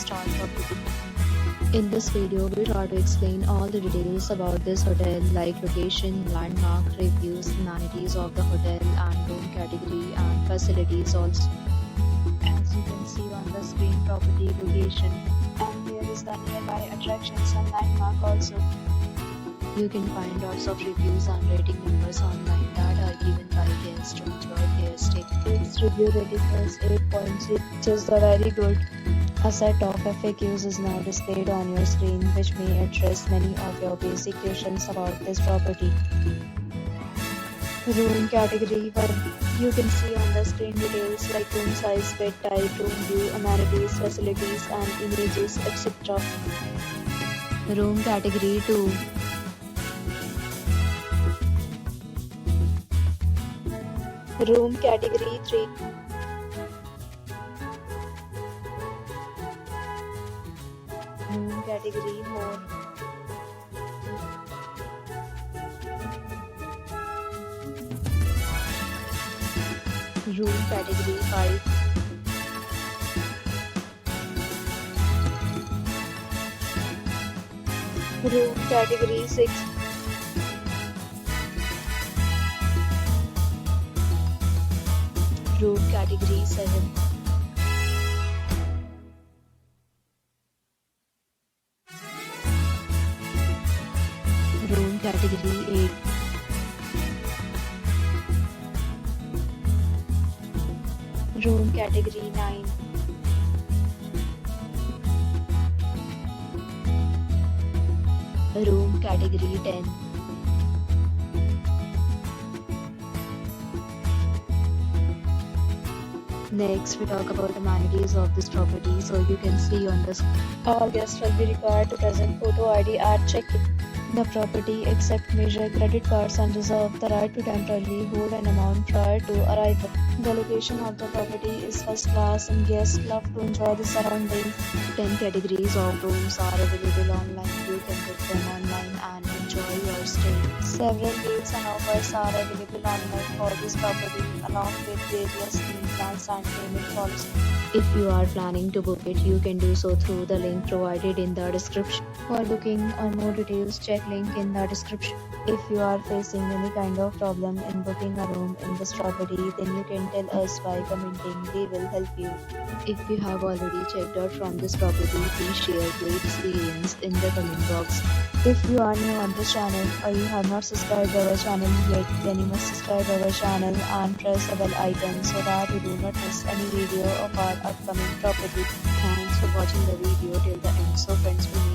5-star property. In this video, we try to explain all the details about this hotel like location, landmark, reviews, amenities of the hotel and room category and facilities also. As you can see on the screen, property location, and here is the nearby attractions and landmark also. You can find lots of reviews and rating numbers online that are given by guests to enjoy their stay. Its review rating is 8.6, which is the very good. A set of FAQs is now displayed on your screen, which may address many of your basic questions about this property. Room category 1. You can see on the screen details like room size, bed type, room view, amenities, facilities and images, etc. Room category 2. Room category 3. Room category 4. Room category 5. Room category 6. Room category 7. Room category 8. Room category 9. Room category 10. Next, we talk about amenities of this property. So you can see on the screen, all guests will be required to present photo ID at check-in. The property accepts major credit cards and reserves the right to temporarily hold an amount prior to arrival. The location of the property is first class and guests love to enjoy the surroundings. 10 categories of rooms are available online. You can book them online and enjoy your stay. Several deals and offers are available online for this property along with various meal plans and payment policies. If you are planning to book it, you can do so through the link provided in the description. For booking or more details, check link in the description. If you are facing any kind of problem in booking a room in this property, then you can tell us by commenting. We will help you. If you have already checked out from this property, please share your experience in the comment box. If you are new on this channel or you have not subscribed our channel yet, then you must subscribe our channel and press the bell icon so that you do not miss any video of our upcoming property. Thanks for watching the video till the end. So friends, we